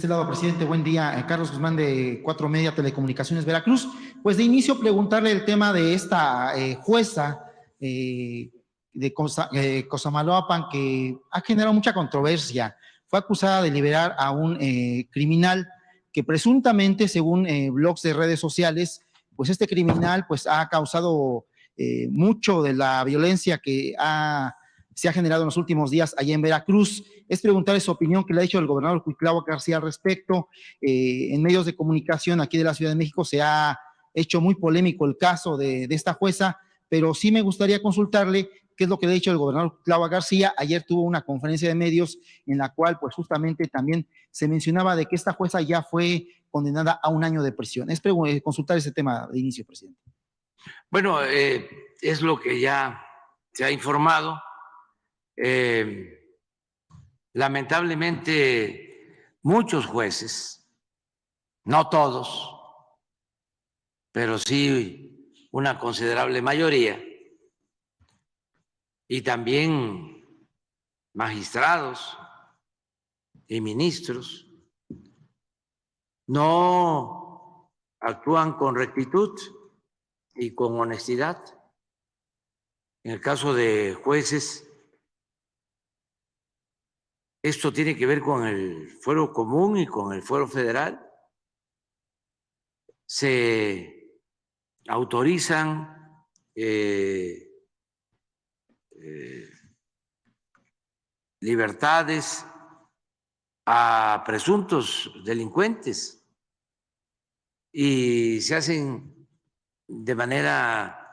Este lado, presidente, buen día. Carlos Guzmán de Cuatro Media Telecomunicaciones Veracruz. Pues de inicio preguntarle el tema de esta jueza de Cosamaloapan que ha generado mucha controversia. Fue acusada de liberar a un criminal que presuntamente, según blogs de redes sociales, pues este criminal pues ha causado mucho de la violencia que se ha generado en los últimos días allá en Veracruz. Es preguntarle su opinión que le ha dicho el gobernador Cuitlahua García al respecto. En medios de comunicación aquí de la Ciudad de México se ha hecho muy polémico el caso de esta jueza, pero sí me gustaría consultarle qué es lo que le ha dicho el gobernador Cuitlahua García. Ayer tuvo una conferencia de medios en la cual pues justamente también se mencionaba de que esta jueza ya fue condenada a 1 año de prisión. Es consultar ese tema de inicio, presidente. Bueno, es lo que ya se ha informado. Lamentablemente, muchos jueces, no todos, pero sí una considerable mayoría, y también magistrados y ministros, no actúan con rectitud y con honestidad. En el caso de jueces, esto tiene que ver con el fuero común y con el fuero federal. Se autorizan libertades a presuntos delincuentes y se hacen de manera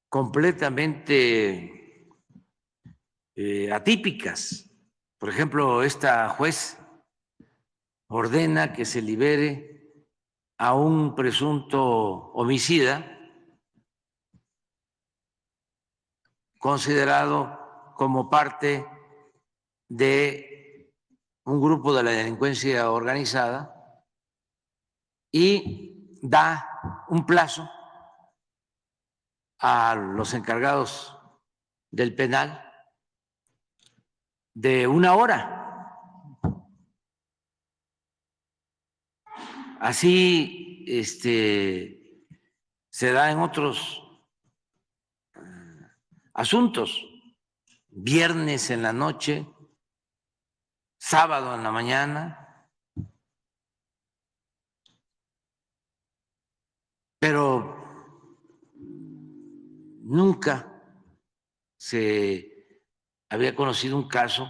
completamente atípicas. Por ejemplo, esta juez ordena que se libere a un presunto homicida considerado como parte de un grupo de la delincuencia organizada y da un plazo a los encargados del penal de 1 hora. Así se da en otros asuntos, viernes en la noche, sábado en la mañana, pero nunca se había conocido un caso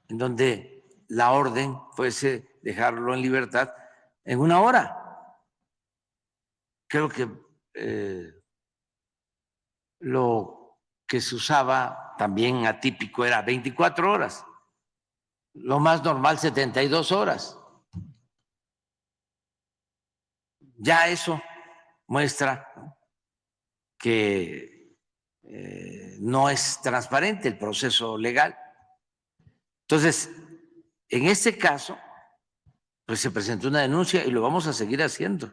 en donde la orden fuese dejarlo en libertad en 1 hora. Creo que lo que se usaba también atípico era 24 horas, lo más normal 72 horas. Ya eso muestra que no es transparente el proceso legal. Entonces, en este caso, pues se presentó una denuncia y lo vamos a seguir haciendo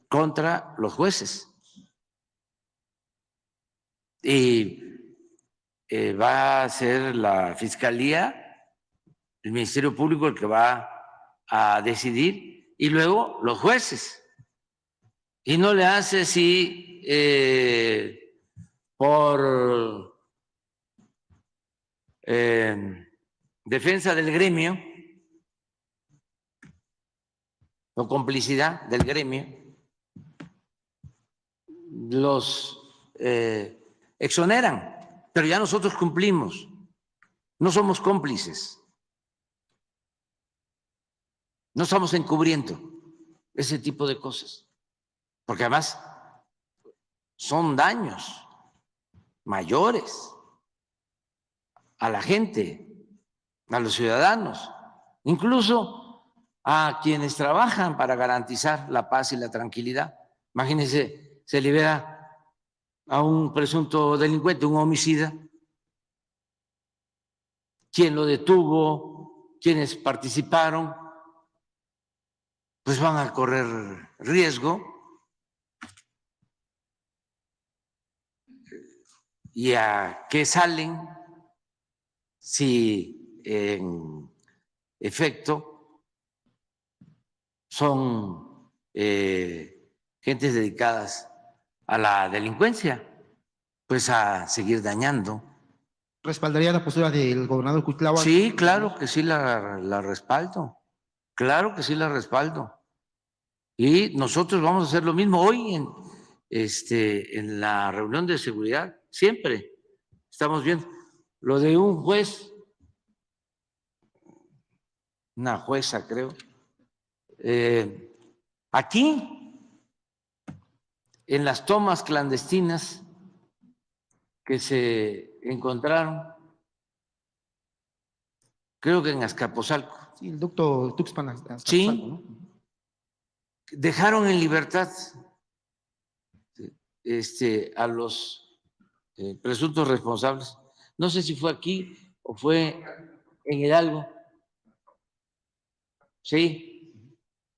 contra los jueces. Y va a ser la Fiscalía, el Ministerio Público el que va a decidir, y luego los jueces. Y no le hace si por defensa del gremio o complicidad del gremio, los exoneran, pero ya nosotros cumplimos, no somos cómplices, no estamos encubriendo ese tipo de cosas, porque además son daños mayores a la gente, a los ciudadanos, incluso a quienes trabajan para garantizar la paz y la tranquilidad. Imagínense, se libera a un presunto delincuente, un homicida, quien lo detuvo, quienes participaron, pues van a correr riesgo. ¿Y a qué salen si en efecto son gentes dedicadas a la delincuencia, pues a seguir dañando. ¿Respaldaría la postura del gobernador Cuitlahua? Sí, claro que sí la respaldo, claro que sí la respaldo. Y nosotros vamos a hacer lo mismo hoy en la reunión de seguridad, siempre estamos viendo lo de un juez, una jueza creo, aquí en las tomas clandestinas que se encontraron, creo que en Azcapotzalco. Sí, el ducto Tuxpan hasta Azcapotzalco, ¿no? Sí, dejaron en libertad a los presuntos responsables. No sé si fue aquí o fue en Hidalgo. Sí.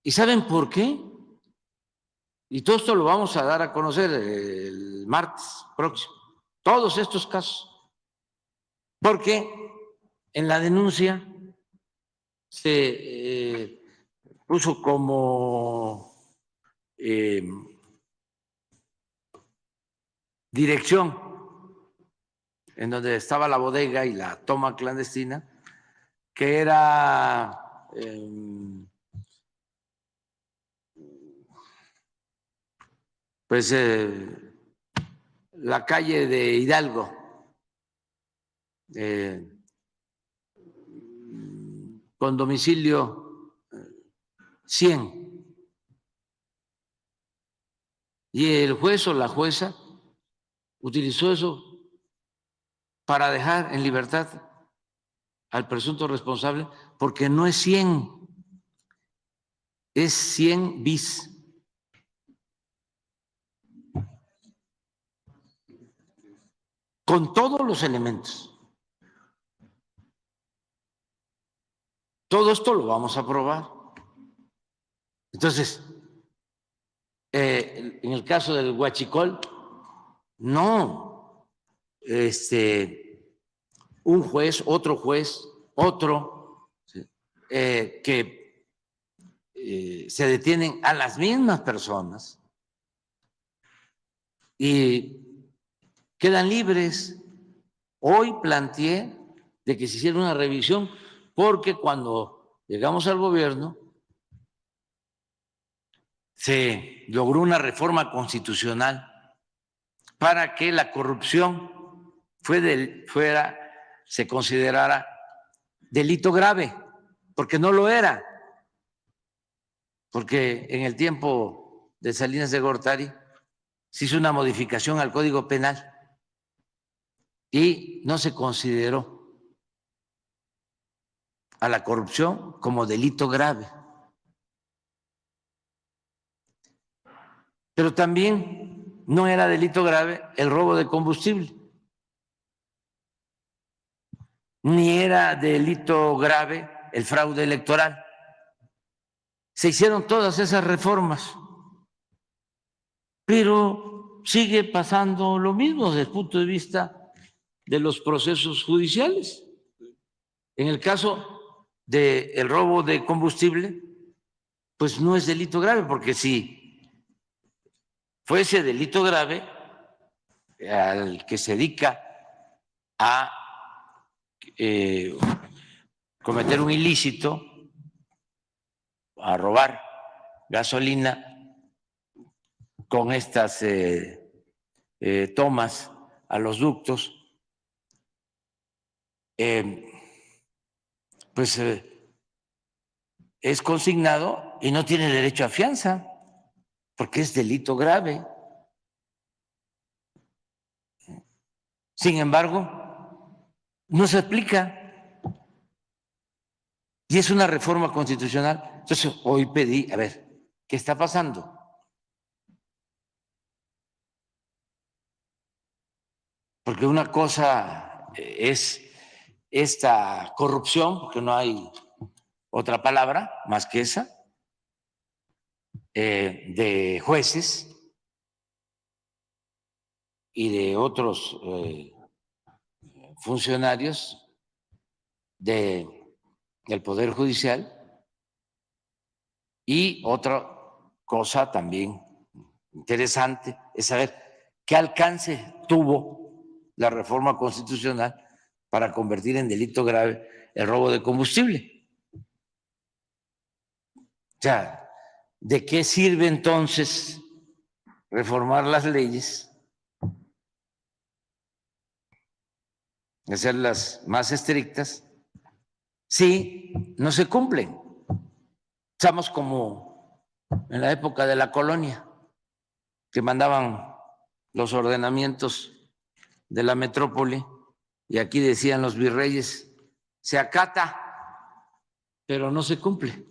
¿Y saben por qué? Y todo esto lo vamos a dar a conocer el martes próximo. Todos estos casos. Porque en la denuncia se puso como dirección en donde estaba la bodega y la toma clandestina, que era pues la calle de Hidalgo, con domicilio 100. Y el juez o la jueza utilizó eso para dejar en libertad al presunto responsable, porque no es 100, es 100 bis. Con todos los elementos. Todo esto lo vamos a probar. Entonces, en el caso del huachicol, no, un juez, otro, ¿sí? Que se detienen a las mismas personas y quedan libres. Hoy planteé de que se hiciera una revisión porque cuando llegamos al gobierno se logró una reforma constitucional para que la corrupción se considerara delito grave, porque no lo era, porque en el tiempo de Salinas de Gortari se hizo una modificación al Código Penal y no se consideró a la corrupción como delito grave. Pero también no era delito grave el robo de combustible, ni era delito grave el fraude electoral. Se hicieron todas esas reformas, pero sigue pasando lo mismo desde el punto de vista de los procesos judiciales. En el caso del robo de combustible, pues no es delito grave, porque si fuese delito grave, al que se dedica a cometer un ilícito, a robar gasolina con estas tomas a los ductos, pues es consignado y no tiene derecho a fianza, porque es delito grave. Sin embargo, no se aplica. Y es una reforma constitucional. Entonces, hoy pedí, a ver, ¿qué está pasando? Porque una cosa es esta corrupción, porque no hay otra palabra más que esa, de jueces y de otros funcionarios de el Poder Judicial. Y otra cosa también interesante es saber qué alcance tuvo la reforma constitucional para convertir en delito grave el robo de combustible. O sea, ¿de qué sirve entonces reformar las leyes, hacerlas más estrictas, si no se cumplen? Estamos como en la época de la colonia, que mandaban los ordenamientos de la metrópoli y aquí decían los virreyes, se acata, pero no se cumple.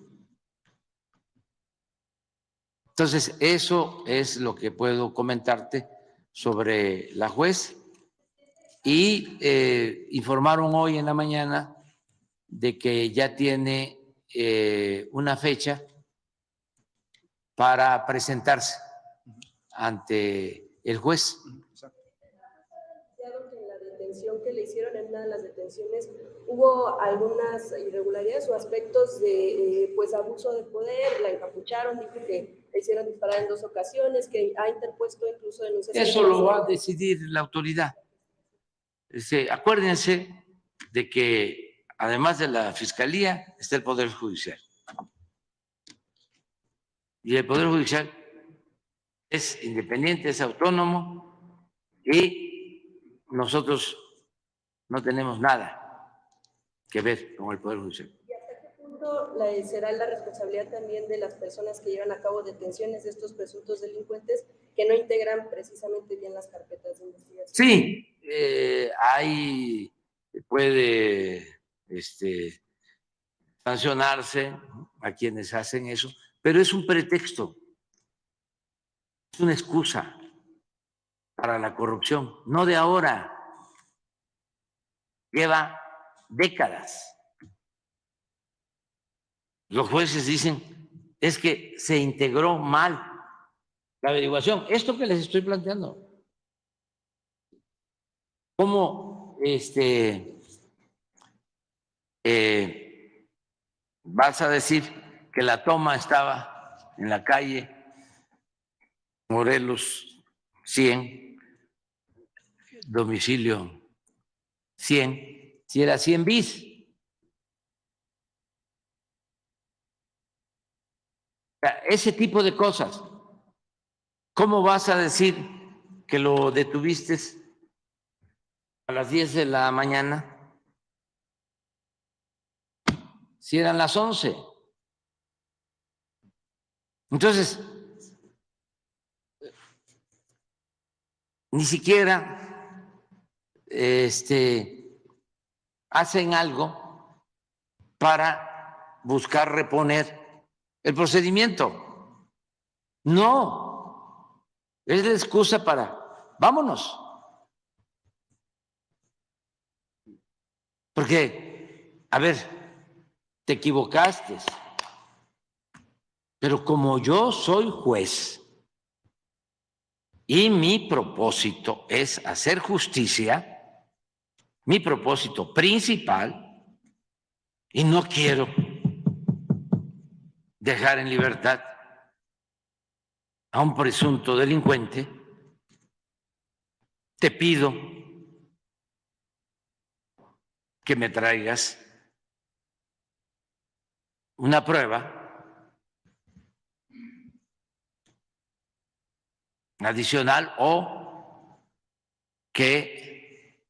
Entonces, eso es lo que puedo comentarte sobre la juez. Y informaron hoy en la mañana de que ya tiene una fecha para presentarse ante el juez. En la detención que le hicieron, en una de las detenciones, hubo algunas irregularidades o aspectos de pues abuso de poder, la encapucharon, dijo que le hicieron disparar en 2 ocasiones, que ha interpuesto incluso denuncias. Eso lo va a decidir la autoridad. Acuérdense de que además de la Fiscalía está el Poder Judicial. Y el Poder Judicial es independiente, es autónomo y nosotros no tenemos nada que ver con el Poder Judicial. ¿Y hasta qué punto será la responsabilidad también de las personas que llevan a cabo detenciones de estos presuntos delincuentes que no integran precisamente bien las carpetas de investigación? Sí, ahí puede sancionarse a quienes hacen eso, pero es un pretexto, es una excusa para la corrupción, no de ahora, lleva décadas. Los jueces dicen, es que se integró mal la averiguación. Esto que les estoy planteando. ¿Cómo vas a decir que la toma estaba en la calle Morelos 100, domicilio 100, si era 100 bis? Ese tipo de cosas. ¿Cómo vas a decir que lo detuviste a las 10 de la mañana si eran las 11? Entonces, ni siquiera hacen algo para buscar reponer el procedimiento. No, es la excusa para, vámonos. Porque, a ver, te equivocaste, pero como yo soy juez y mi propósito es hacer justicia, mi propósito principal, y no quiero dejar en libertad a un presunto delincuente, te pido que me traigas una prueba adicional o que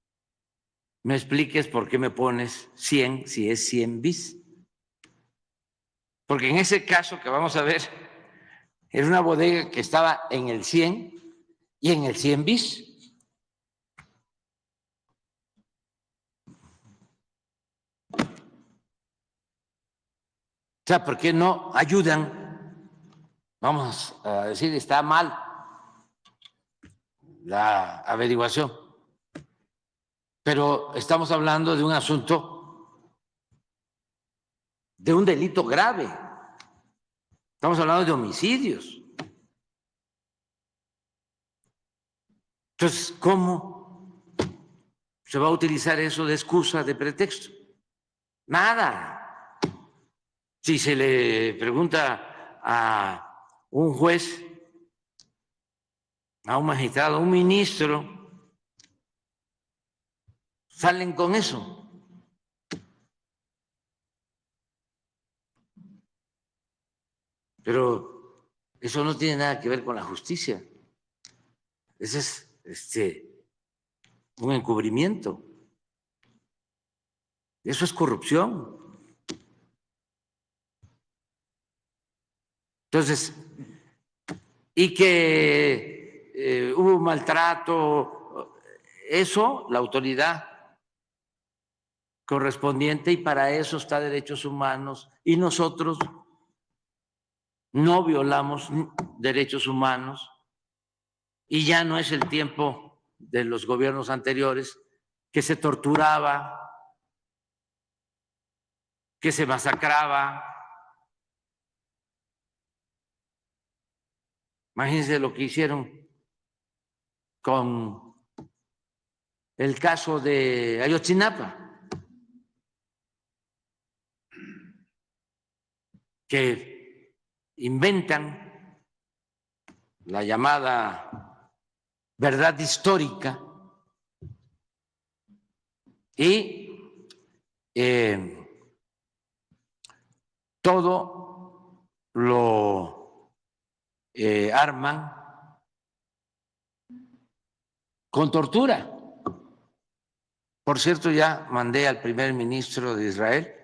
me expliques por qué me pones 100 si es 100 bis. Porque en ese caso que vamos a ver, era una bodega que estaba en el 100 y en el 100 bis. O sea, ¿por qué no ayudan? Vamos a decir, está mal la averiguación, pero estamos hablando de un asunto, de un delito grave. Estamos hablando de homicidios. Entonces, ¿cómo se va a utilizar eso de excusa, de pretexto? Nada. Si se le pregunta a un juez, a un magistrado, a un ministro, salen con eso. Pero eso no tiene nada que ver con la justicia. Ese es un encubrimiento. Eso es corrupción. Entonces, y que hubo maltrato, eso la autoridad correspondiente, y para eso está Derechos Humanos, y nosotros no violamos derechos humanos, y ya no es el tiempo de los gobiernos anteriores que se torturaba, que se masacraba. Imagínense lo que hicieron con el caso de Ayotzinapa, que inventan la llamada verdad histórica y todo lo arman con tortura. Por cierto, ya mandé al primer ministro de Israel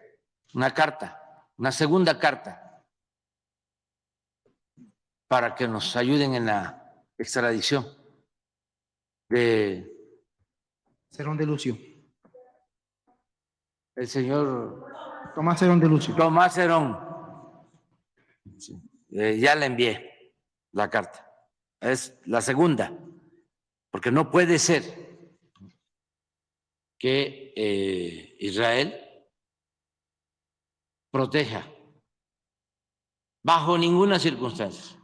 una carta, una segunda carta, para que nos ayuden en la extradición de Cerón de Lucio. el señor Tomás Cerón de Lucio. Tomás Herón. Sí. Ya le envié la carta. Es la segunda, porque no puede ser que Israel proteja bajo ninguna circunstancia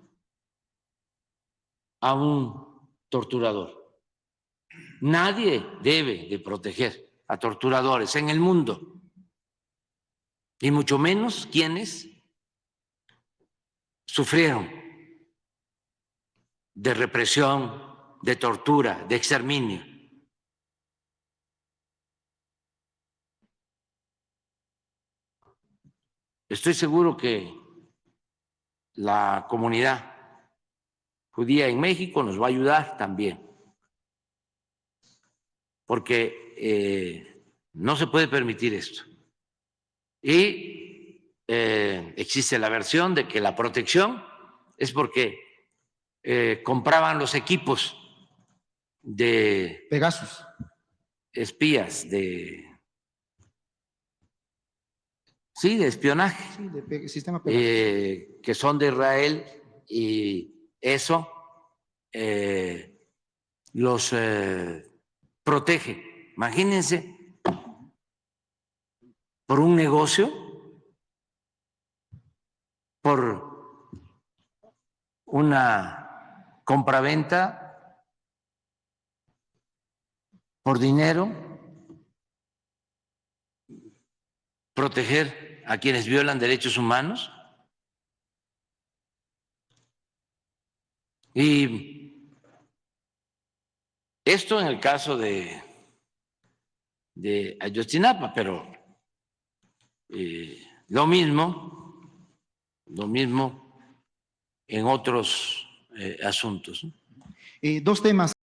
a un torturador. Nadie debe de proteger a torturadores en el mundo, y mucho menos quienes sufrieron de represión, de tortura, de exterminio. Estoy seguro que la comunidad judía en México nos va a ayudar también, porque no se puede permitir esto. Y existe la versión de que la protección es porque compraban los equipos de Pegasus. espías, de espionaje, Sí, sistema Pegasus. que son de Israel, y eso los protege. Imagínense, por un negocio, por una compraventa, por dinero, proteger a quienes violan derechos humanos. Y esto en el caso de Ayotzinapa, pero lo mismo en otros asuntos. Dos temas.